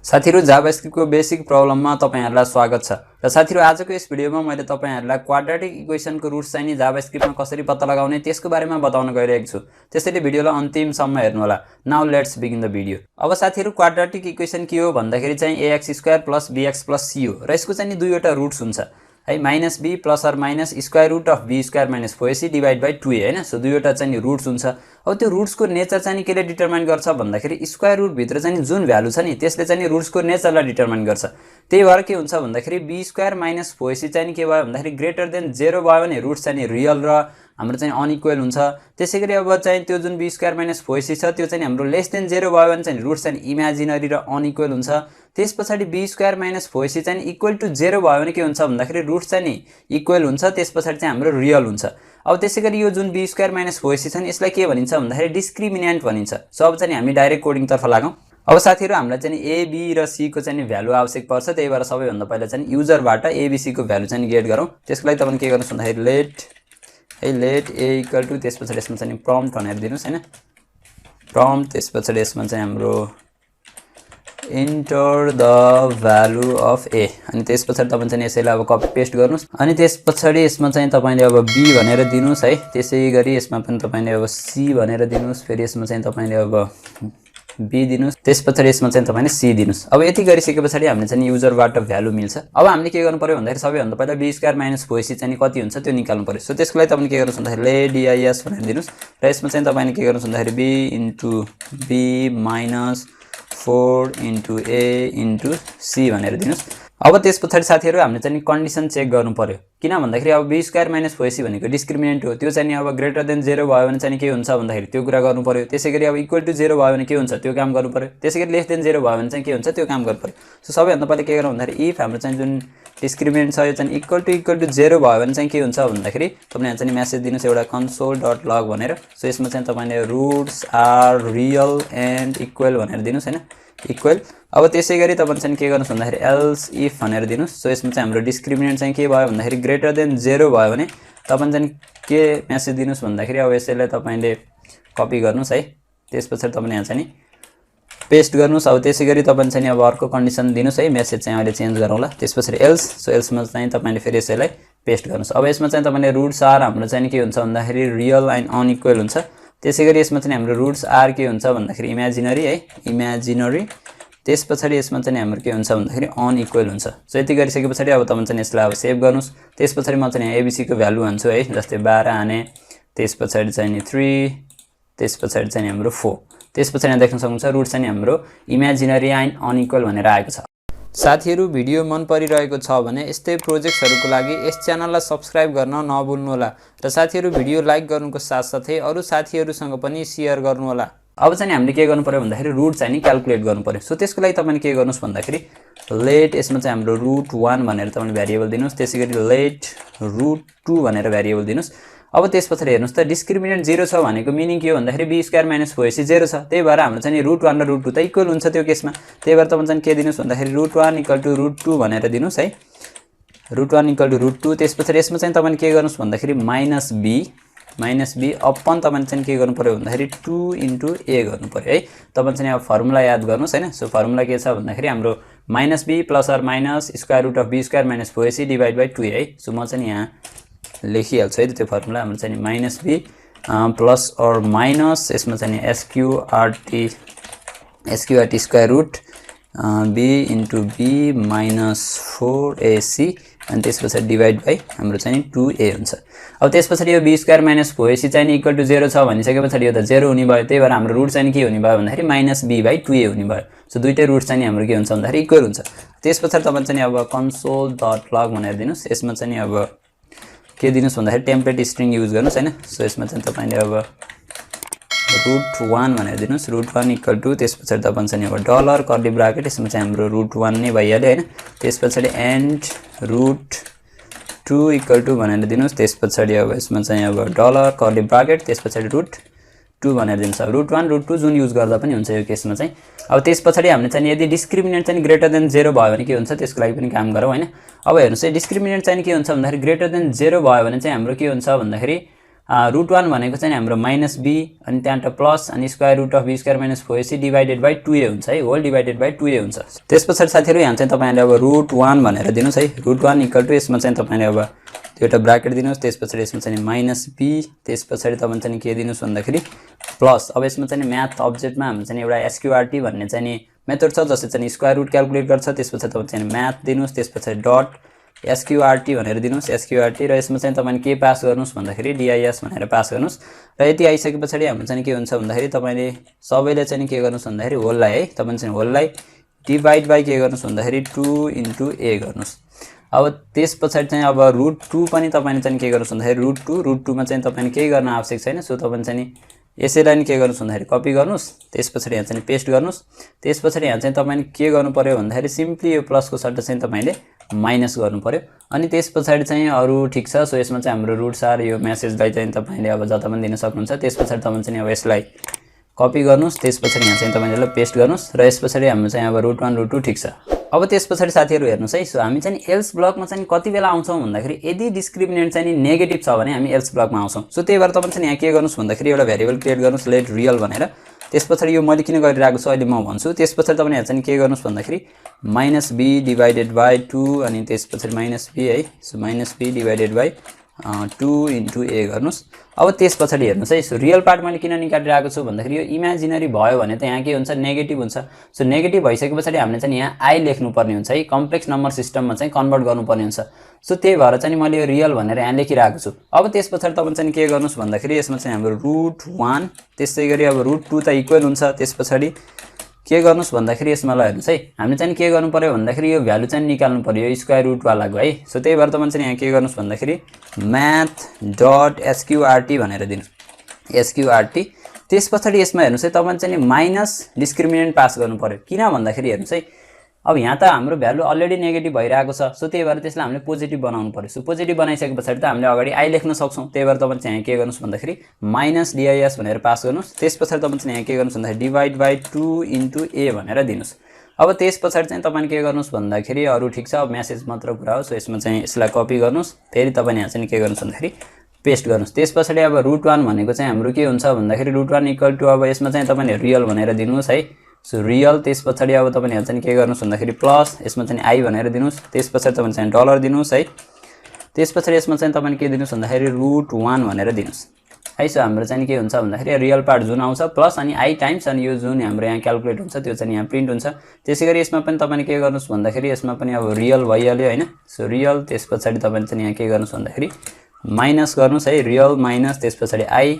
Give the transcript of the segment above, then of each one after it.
साथीहरु जावास्क्रिप्ट को बेसिक प्रब्लममा तपाईहरुलाई स्वागत छ। र साथीहरु आजको यस भिडियोमा मैले तपाईहरुलाई क्वाड्रेटिक इक्वेसन को रुट्स चाहिँ जावास्क्रिप्टमा कसरी पत्ता लगाउने त्यसको बारेमा बताउन गइरहेको छु। त्यसैले भिडियोलाई अन्तिमसम्म हेर्नु होला। Now let's begin the video. अब साथीहरु क्वाड्रेटिक इक्वेसन के हो भन्दाखेरि चाहिँ ax² + bx + c हो र यसको चाहिँ दुईवटा रुट्स हुन्छ है -b ± square root of b² - 4ac divide by 2a हैन। सो दुईवटा चाहिँ रुट्स हुन्छ। अब त्यो रुट्स को नेचर चाहिँ केले डिटरमाइन गर्छ भन्दाखेरि स्क्वायर रुट भित्र चाहिँ जुन भ्यालु छ नि त्यसले चाहिँ रुट्स को नेचरलाई डिटरमाइन गर्छ। त्यही भएर के हुन्छ भन्दाखेरि b² - 4ac चाहिँ के भयो भन्दाखेरि ग्रेटर देन 0 भयो भने रुट्स चाहिँ रियल र हाम्रो चाहिँ अनइक्वल हुन्छ। त्यसैगरी अब चाहिँ त्यो जुन b² - 4ac छ त्यो चाहिँ हाम्रो लेस देन 0 भयो भने चाहिँ रुट्स चाहिँ इमेजिनरी र अनइक्वल हुन्छ। त्यसपछि b² - 4ac चाहिँ इक्वल टु 0 भयो भने के हुन्छ भन्दाखेरि रुट्स चाहिँ इक्वल हुन्छ। त्यसपछि चाहिँ हाम्रो रियल हुन्छ। अब त्यसैगरी यो जुन b² - 4ac छ नि यसलाई के भनिन्छ भन्दाखेरि डिस्क्रिमिनेन्ट भनिन्छ। सो अब चाहिँ हामी डाइरेक्ट कोडिङ तर्फ लागौं। अब साथीहरु हामीलाई चाहिँ a b र c को चाहिँ भ्यालु आवश्यक पर्छ। त्यही भएर सबैभन्दा पहिला चाहिँ युजरबाट a b c को भ्यालु चाहिँ गेट गरौँ। त्यसको लागि तपाईले के गर्नुस् भन्दाखेरि लेट a इक्वल टु त्यसपछि यसमा चाहिँ प्रम्प्ट भनेर दिनुस् हैन। प्रम्प्ट त्यसपछि यसमा चाहिँ हाम्रो enter the value of a अनि त्यसपछि तपाईले चाहिँ यसैलाई अब कपी पेस्ट गर्नुस्। अनि त्यसपछि यसमा चाहिँ तपाईले अब b भनेर दिनुस् है। त्यसैगरी यसमा पनि तपाईले अब c भनेर दिनुस्। फेरि यसमा चाहिँ तपाईले अब b दिनुस्। त्यसपछि यसमा चाहिँ तपाईले c दिनुस्। अब यति गरिसकेपछि हामीले चाहिँ युजरबाट भ्यालु मिल्छ। अब हामीले के गर्नु पर्यो भन्दाखेरि सबैभन्दा पहिला b² - 4ac चाहिँ कति हुन्छ त्यो निकाल्नु पर्यो। सो त्यसको लागि तपाईले के गर्नुस् भन्दाखेरि let dis भनेर दिनुस् र यसमा चाहिँ तपाईले के गर्नुस् भन्दाखेरि b * b - 4 * a * c भनेर दिनुस्। अब त्यसपछि साथीहरु हामीले चाहिँ कन्डिसन चेक गर्नु पर्यो। किन भन्दाखेरि अब b² - 4ac भनेको डिस्क्रिमिनेन्ट हो। त्यो चाहिँ अब ग्रेटर देन 0 भयो भने चाहिँ के हुन्छ भन्दाखेरि त्यो कुरा गर्नु पर्यो। त्यसैगरी अब इक्वल टु 0 भयो भने के हुन्छ त्यो काम गर्नु पर्यो। त्यसैगरी लेस देन 0 भयो भने चाहिँ के हुन्छ त्यो काम गर्नु पर्यो। सो सबैभन्दा पहिले के गरौँ भन्दाखेरि इफ हाम्रो चाहिँ जुन डिस्क्रिमिनेन्ट छ यो चाहिँ इक्वल टु 0 भयो भने चाहिँ के हुन्छ भन्दाखेरि तपाईले यहाँ चाहिँ मेसेज दिनुस् एउटा console.log भनेर। सो यसमा चाहिँ तपाईले roots are real and equal भनेर दिनुस् हैन इक्वल। अब त्यसैगरी तपाईले चाहिँ के गर्नुस् भन्दाखेरि एल्स इफ भनेर दिनुस्। सो यसमा चाहिँ हाम्रो डिस्क्रिमिनेन्ट चाहिँ के भयो भन्दाखेरि ग्रेटर देन 0 भयो भने तपाईले चाहिँ के मेसेज दिनुस् भन्दाखेरि अब यसैलाई तपाईले कपी गर्नुस् है। त्यसपछि तपाईले यहाँ चाहिँ पेस्ट गर्नुस्। अब त्यसैगरी तपाईले चाहिँ अब अर्को कन्डिसन दिनुस् है। मेसेज चाहिँ अहिले चेन्ज गरौँला। त्यसपछि एल्स सो एल्समा चाहिँ तपाईले फेरि यसैलाई पेस्ट गर्नुस्। अब यसमा चाहिँ तपाईले रुट्स आर हाम्रो चाहिँ के हुन्छ भन्दाखेरि रियल एन्ड अनइक्वल हुन्छ। त्यसैगरी यसमा चाहिँ हाम्रो रुट्स आर के हुन्छ भन्दाखेरि इमेजिनरी है इमेजिनरी। त्यसपछि यसमा चाहिँ हाम्रो के हुन्छ भन्दाखेरि अनइक्वल हुन्छ। सो यति गरिसकेपछि अब तपाईले चाहिँ यसलाई अब सेभ गर्नुस्। त्यसपछि म चाहिँ यहाँ abc को भ्यालु हान्छु है। जस्तै 12 हाने त्यसपछि चाहिँ 3 त्यसपछि चाहिँ हाम्रो 4 त्यसपछि यहाँ देख्न सक्नुहुन्छ रुट चाहिँ हाम्रो इमेजिनरी एन्ड अनइक्वल भनेर आएको छ। साथीहरु भिडियो मन परिरहेको छ भने यस्तै प्रोजेक्टहरुको लागि यस च्यानललाई सब्स्क्राइब गर्न नभुल्नु होला र साथीहरु भिडियो लाइक गर्नुको साथसाथै अरु साथीहरुसँग पनि शेयर गर्नु होला। अब चाहिँ हामीले के गर्नु पर्यो भन्दाखेरि रुट चाहिँ नि क्याल्कुलेट गर्नु पर्यो। सो त्यसको लागि तपाईले के गर्नुस् भन्दाखेरि लेट यसमा चाहिँ हाम्रो root1 भनेर तपाईले भेरिएबल दिनुस्। त्यसैगरी लेट root2 भनेर भेरिएबल दिनुस्। अब त्यसपछि हेर्नुस् त डिस्क्रिमिनेन्ट 0 छ भनेको मिनिङ के हो भन्दाखेरि b² - 4ac 0 छ। त्यही भएर हाम्रो चाहिँ root1 र root2 त इक्वल हुन्छ त्यो केसमा। त्यही भएर तपाईले चाहिँ के दिनुस् भन्दाखेरि root1 = root2 भनेर दिनुस् है। root1 = root2 त्यसपछि यसमा चाहिँ तपाईले के गर्नुस् भन्दाखेरि -b अपन तपाईले चाहिँ के गर्नु पर्यो भन्दाखेरि 2 * a गर्नु पर्यो है। तपाईले चाहिँ अब फर्मुला याद गर्नुस् हैन। सो फर्मुला के छ भन्दाखेरि हाम्रो -b ± square root of b² - 4ac divide by 2a है। सो म चाहिँ यहाँ लेखिहाल्छु है त्यो फर्मुला। हाम्रो चाहिँ -b प्लस अर माइनस यसमा चाहिँ sqrt square root b * b - 4ac अनि त्यसपछि डिवाइड बाइ हाम्रो चाहिँ 2a हुन्छ। अब त्यसपछि यो b² - 4ac चाहिँ इक्वल टु 0 छ भनिसकेपछि यो त 0 हुने भयो। त्यही भएर हाम्रो रुट चाहिँ के हुने भयो भन्दाखेरि -b/2a हुने भयो। सो दुईटै रुट चाहिँ हाम्रो के हुन्छ भन्दाखेरि इक्वल हुन्छ। त्यसपछि तपाईले चाहिँ अब console.log भनेर दिनुस्। यसमा चाहिँ अब के दिनुस् भन्दाखेरि टेम्प्लेट स्ट्रिङ युज गर्नुस् हैन। सो यसमा चाहिँ तपाईले अब root1 भनेर दिनुस्। root1 = त्यसपछि तपाईले चाहिँ अब डलर कर्ली ब्राकेट यसमा चाहिँ हाम्रो root1 नै भइहाल्यो हैन। त्यसपछि एन्ड root2 = भनेर दिनुस्। त्यसपछि अब यसमा चाहिँ अब डलर कर्ली ब्राकेट त्यसपछि root2 भनेर दिनुस्। root1 root2 जुन युज गर्दा पनि हुन्छ यो केसमा चाहिँ। अब त्यसपछि हामीले चाहिँ यदि डिस्क्रिमिनेन्ट चाहिँ ग्रेटर देन 0 भयो भने के हुन्छ त्यसको लागि पनि काम गरौँ हैन। अब हेर्नुस् है डिस्क्रिमिनेन्ट चाहिँ के हुन्छ भन्दाखेरि ग्रेटर देन 0 भयो भने चाहिँ हाम्रो के हुन्छ भन्दाखेरि √1 भनेको चाहिँ हाम्रो -b अनि त्यहाँबाट प्लस अनि square root of b square minus 4ac divided by 2a हुन्छ है, होल डिभाइडेड बाइ 2a हुन्छ। त्यसपछि साथीहरु यहाँ चाहिँ तपाईले अब √1 भनेर दिनुस् है, √1 इक्वल टु यसमा चाहिँ तपाईले अब एउटा ब्राकेट दिनुस्, त्यसपछि यसमा चाहिँ -b, त्यसपछि तपाईले चाहिँ के दिनुस् भन्दाखेरि प्लस। अब यसमा चाहिँ म्याथ अब्जेक्टमा हाम्रो चाहिँ एउटा एसक्यूआरटी भन्ने चाहिँ मेथड छ जसले चाहिँ स्क्वायर रुट क्याल्कुलेट गर्छ, त्यसपछि तपाईले चाहिँ म्याथ दिनुस्, त्यसपछि डट एसक्यूआरटी भनेर दिनुस्, एसक्यूआरटी र यसमा चाहिँ तपाईले के पास गर्नुस् भन्दाखेरि डिआइएस भनेर पास गर्नुस् र यति आइसकेपछि हाम्रो चाहिँ के हुन्छ भन्दाखेरि तपाईले सबैले चाहिँ के गर्नुस् भन्दाखेरि होललाई है, तपाईले चाहिँ होललाई डिभाइड बाइ के गर्नुस् भन्दाखेरि 2 इन्टु a गर्नुस्। अब त्यसपछि चाहिँ अब √2 पनि तपाईले चाहिँ के गर्नुस् भन्दाखेरि √2 मा चाहिँ तपाईले केही गर्न आवश्यक छैन, सो तपाईले चाहिँ यसैलाई नि के गर्नुस् भन्दाखेरि कपी गर्नुस्, त्यसपछि यहाँ चाहिँ पेस्ट गर्नुस्, त्यसपछि यहाँ चाहिँ तपाईले के गर्नु पर्यो भन्दाखेरि सिम्पली यो प्लसको सट्टा चाहिँ तपाईले माइनस गर्नु पर्यो। अनि त्यसपछि चाहिँ अरु ठीक छ, सो यसमा चाहिँ हाम्रो रुट्स आर यो मेसेजलाई चाहिँ तपाईले अब जता पनि दिन सक्नुहुन्छ। त्यसपछि तपाईले चाहिँ अब यसलाई कपी गर्नुस्, त्यसपछि यहाँ चाहिँ तपाईले यसलाई पेस्ट गर्नुस् र यसपछि हाम्रो चाहिँ अब √1 √2 ठीक छ। अब त्यसपछि साथीहरु हेर्नुस् है, सो हामी चाहिँ एल्स ब्लकमा चाहिँ कति बेला आउँछौं भन्दाखेरि यदि डिस्क्रिमिनेन्ट चाहिँ नेगेटिभ छ भने हामी एल्स ब्लकमा आउँछौं। सो त्यही भएर तपाईले चाहिँ यहाँ के गर्नुस् भन्दाखेरि एउटा भेरिएबल क्रिएट गर्नुस् लेट रियल भनेर, त्यसपछि यो मैले किन गरिरहेको छु अहिले म भन्छु। त्यसपछि तपाईले यहाँ चाहिँ के गर्नुस् भन्दाखेरि -b डिभाइडेड बाइ 2 अनि त्यसपछि -b है, so -b divided by 2 into a गर्नुस्। अब त्यसपछि हेर्नुस् है, सो रियल पार्ट मैले किन निकालिरहेको छु भन्दाखेरि यो इमेजिनरी भयो भने त यहाँ के हुन्छ नेगेटिभ हुन्छ। सो नेगेटिभ भइसकेपछि हामीले चाहिँ यहाँ i लेख्नु पर्ने हुन्छ है, कम्प्लेक्स नम्बर सिस्टममा चाहिँ कन्भर्ट गर्नुपर्ने हुन्छ। सो त्यही भएर चाहिँ मैले यो रियल भनेर यहाँ लेखिरहेको छु। अब त्यसपछि तपाईले चाहिँ के गर्नुस् भन्दाखेरि यसमा चाहिँ हाम्रो √1 त्यसैगरी अब √2 त इक्वल हुन्छ। त्यसपछि के गर्नुस् भन्दाखेरि यसमा ल हेर्नुस् है, हामीले चाहिँ के गर्नु पर्यो भन्दाखेरि यो भ्यालु चाहिँ निकाल्नु पर्यो यो स्क्वायर रुट वालाको है। सो त्यही भएर तपाईले चाहिँ यहाँ के गर्नुस् भन्दाखेरि math डट एसक्यूआरटी भनेर दिनुस्, एसक्यूआरटी। त्यसपछि यसमा हेर्नुस् है, तपाईले चाहिँ माइनस डिस्क्रिमिनेन्ट पास गर्नु पर्यो। किन भन्दाखेरि हेर्नुस् है, अब यहाँ त हाम्रो भ्यालु अलरेडी नेगेटिभ भइरहेको छ, सो त्यही भएर त्यसलाई हामीले पोजिटिभ बनाउनु पर्यो। सो पोजिटिभ बनाइसकेपछि त हामीले अगाडि i लेख्न सक्छौं। त्यही भएर तपाईले चाहिँ यहाँ के गर्नुस् भन्दाखेरि -dis भनेर पास गर्नुस्, त्यसपछि तपाईले चाहिँ यहाँ के गर्नुस् भन्दाखेरि डिभाइड बाइ 2 इन्टु a भनेर दिनुस्। अब त्यसपछि चाहिँ तपाईले के गर्नुस् भन्दाखेरि अरु ठीक छ, अब मेसेज मात्र कुरा हो। सो यसमा चाहिँ यसलाई कपी गर्नुस्, फेरि तपाईले यहाँ चाहिँ के गर्नुस् भन्दाखेरि पेस्ट गर्नुस्। त्यसपछि अब √1 भनेको चाहिँ हाम्रो के हुन्छ भन्दाखेरि √1 इक्वल टु अब यसमा चाहिँ तपाईले रियल भनेर दिनुस् है, सो रियल। त्यसपछि अब तपाईले यहाँ चाहिँ के गर्नुस् भन्दाखेरि प्लस यसमा चाहिँ i भनेर दिनुस्, त्यसपछि तपाईले चाहिँ डलर दिनुस् है, त्यसपछि यसमा चाहिँ तपाईले के दिनुस् भन्दाखेरि √1 भनेर दिनुस् है। सो हाम्रो चाहिँ के हुन्छ भन्दाखेरि रियल पार्ट जुन आउँछ प्लस अनि i टाइम्स अनि यो जुन हाम्रो यहाँ क्याल्कुलेट हुन्छ त्यो चाहिँ यहाँ प्रिन्ट हुन्छ। त्यसैगरी यसमा पनि तपाईले के गर्नुस् भन्दाखेरि यसमा पनि अब रियल भइहाल्यो हैन, सो रियल। त्यसपछि तपाईले चाहिँ यहाँ के गर्नुस् भन्दाखेरि माइनस गर्नुस् है, रियल माइनस त्यसपछि i,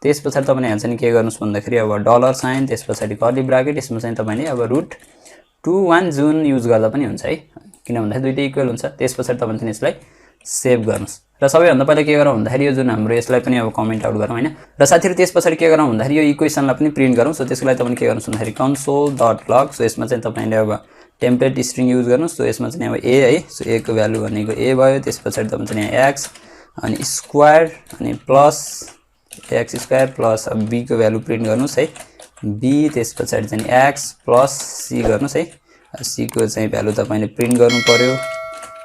त्यसपछि तपाईले यहाँ चाहिँ के गर्नुस् भन्दाखेरि अब डलर साइन, त्यसपछि कर्ली ब्राकेट, यसमा चाहिँ तपाईले अब √21 जुन युज गर्दा पनि हुन्छ है, किन भन्दाखेरि दुईटै इक्वल हुन्छ। त्यसपछि तपाईले चाहिँ यसलाई सेभ गर्नुस् र सबैभन्दा पहिला के गरौँ भन्दाखेरि यो जुन हाम्रो यसलाई पनि अब कमेन्ट आउट गरौँ हैन। र साथीहरु त्यसपछि के गरौँ भन्दाखेरि यो इक्वेसनलाई पनि प्रिन्ट गरौँ। सो त्यसको लागि तपाईले के गर्नुस् भन्दाखेरि console.log, सो यसमा चाहिँ तपाईले अब टेम्प्लेट स्ट्रिङ युज गर्नुस्। सो यसमा चाहिँ अब a है, सो a को भ्यालु भनेको a भयो, त्यसपछि तपाईले चाहिँ यहाँ x अनि स्क्वायर अनि प्लस x स्क्वायर प्लस अब b को भ्यालु प्रिन्ट गर्नुस् है, b, त्यसपछि चाहिँ x प्लस c गर्नुस् है, c को चाहिँ भ्यालु तपाईले प्रिन्ट गर्नु पर्यो,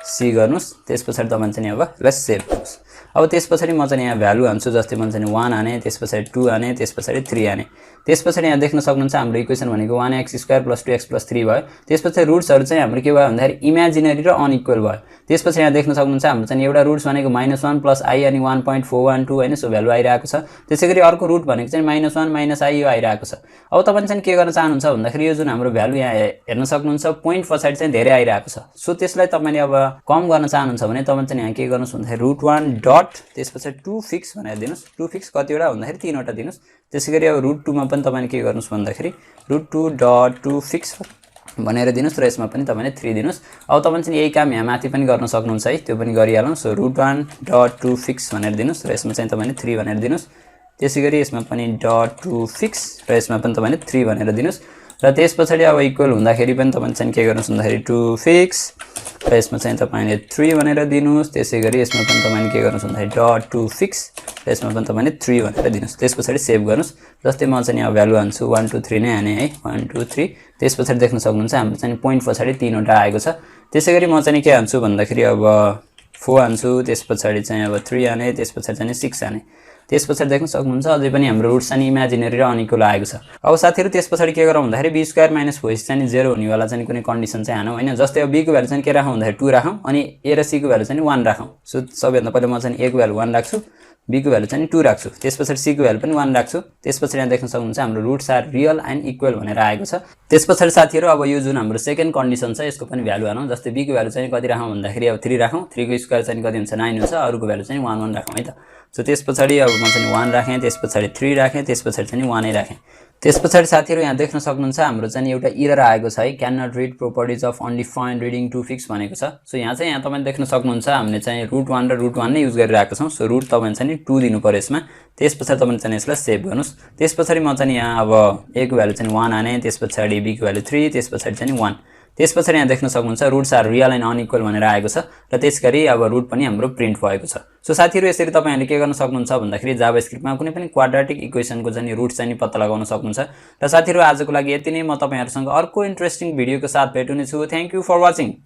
c गर्नुस्। त्यसपछि तपाईले चाहिँ अब यसलाई सेभ गर्नुस्। अब त्यसपछि म चाहिँ यहाँ भ्यालु हान्छु, जस्तै म चाहिँ 1 हाने, त्यसपछि 2 हाने, त्यसपछि 3 हाने। त्यसपछि यहाँ देख्न सक्नुहुन्छ हाम्रो इक्वेसन भनेको 1x² + 2x + 3 भयो। त्यसपछि रुट्सहरु चाहिँ हाम्रो के भयो भन्दाखेरि इमेजिनरी र अनइक्वल भयो। त्यसपछि यहाँ देख्न सक्नुहुन्छ हाम्रो चाहिँ एउटा रुट्स भनेको -1 + i अनि 1.412 हैन, सो भ्यालु आइरहेको छ। त्यसैगरी अर्को रुट भनेको चाहिँ -1 - i यो आइरहेको छ। अब तपाईले चाहिँ के गर्न चाहनुहुन्छ भन्दाखेरि यो जुन हाम्रो भ्यालु यहाँ हेर्न सक्नुहुन्छ पोइन्ट पछाडी चाहिँ धेरै आइरहेको छ। सो त्यसलाई तपाईले अब कम गर्न चाहनुहुन्छ भने तपाईले चाहिँ यहाँ के गर्नुस् भन्दाखेरि √1 डट त्यसपछि 2 फिक्स भनेर दिनुस्। 2 फिक्स कतिवटा भन्दाखेरि 3 वटा दिनुस्। त्यसैगरी अब √2 मा पनि तपाईले के गर्नुस् भन्दाखेरि √2 डट 2 फिक्स भनेर दिनुस् र यसमा पनि तपाईले 3 दिनुस्। अब तपाईले चाहिँ यही काम यहाँ माथि पनि गर्न सक्नुहुन्छ है, त्यो पनि गरिहालौं। सो √1 डट 2 फिक्स भनेर दिनुस् र यसमा चाहिँ तपाईले 3 भनेर दिनुस्। त्यसैगरी यसमा पनि डट 2 फिक्स र यसमा पनि तपाईले 3 भनेर दिनुस् र त्यसपछि अब इक्वल हुँदाखेरि पनि तपाईले चाहिँ के गर्नुस् भन्दाखेरि 2 फिक्स र यसमा चाहिँ तपाईले 3 भनेर दिनुस्। त्यसैगरी यसमा पनि तपाईले के गर्नुस् भन्दाखेरि डट 2 फिक्स र यसमा पनि तपाईले 3 भनेर दिनुस्। त्यसपछि सेभ गर्नुस्। जस्तै म चाहिँ यहाँ भ्यालु हान्छु 1 2 3 नै हाने है, 1 2 3। त्यसपछि देख्न सक्नुहुन्छ हाम्रो चाहिँ पोइन्ट पछाडी 3 वटा आएको छ। त्यसैगरी म चाहिँ के हान्छु भन्दाखेरि अब 4 हान्छु, त्यसपछि चाहिँ अब 3 हाने, त्यसपछि चाहिँ 6 हाने। त्यसपछि देख्न सक्नुहुन्छ अझै पनि हाम्रो रुट चाहिँ इमेजिनरी र अनइक्वल आएको छ। अब साथीहरु त्यसपछि के गरौँ भन्दाखेरि b स्क्वायर माइनस 4ac चाहिँ 0 हुनेवाला चाहिँ कुनै कन्डिसन चाहिँ हानौँ हैन। जस्तै अब b को भ्यालु चाहिँ के राखौँ भन्दाखेरि 2 राखौँ अनि a र c को भ्यालु चाहिँ 1 राखौँ। सो सबैभन्दा पहिले म चाहिँ a को भ्यालु 1 राख्छु, b को भ्यालु चाहिँ 2 राख्छु, त्यसपछि c को भ्यालु पनि 1 राख्छु। त्यसपछि यहाँ देख्न सक्नुहुन्छ हाम्रो roots are real and equal भनेर आएको छ। त्यसपछि साथीहरु अब यो जुन हाम्रो सेकेन्ड कन्डिसन छ यसको पनि भ्यालु हानौँ। जस्तै b को भ्यालु चाहिँ कति राखौँ भन्दाखेरि अब 3 राखौँ, 3 को स्क्वायर चाहिँ कति हुन्छ 9 हुन्छ, अरुको भ्यालु चाहिँ 1 1 राखौँ है त। सो त्यसपछि अब म चाहिँ 1 राखेँ, त्यसपछि 3 राखेँ, त्यसपछि चाहिँ 1 नै राखेँ। त्यसपछि साथीहरु यहाँ देख्न सक्नुहुन्छ हाम्रो चाहिँ एउटा एरर आएको छ है, can not read properties of undefined reading to fix भनेको छ। सो यहाँ चाहिँ तपाईले देख्न सक्नुहुन्छ हामीले चाहिँ रुट 1 र रुट 1 नै युज गरिरहेको छौं। सो रुट तपाईले चाहिँ 2 दिनु पर्यो यसमा। त्यसपछि तपाईले चाहिँ यसलाई सेभ गर्नुस्। त्यसपछि म चाहिँ यहाँ अब a को भ्यालु चाहिँ 1 हाने, त्यसपछि b को भ्यालु 3, त्यसपछि चाहिँ 1। त्यसपछि यहाँ देख्न सक्नुहुन्छ roots are real and unequal भनेर आएको छ र त्यसगरी अब रुट पनि हाम्रो प्रिन्ट भएको छ। सो साथीहरु यसरी तपाईहरुले के गर्न सक्नुहुन्छ भन्दाखेरि जावास्क्रिप्टमा कुनै पनि क्वाड्रेटिक इक्वेसनको चाहिँ रुट चाहिँ पत्ता लगाउन सक्नुहुन्छ। र साथीहरु आजको लागि यति नै। म तपाईहरुसँग अर्को इन्ट्रेस्टिङ भिडियोको साथ भेट्ने छु। Thank you for watching.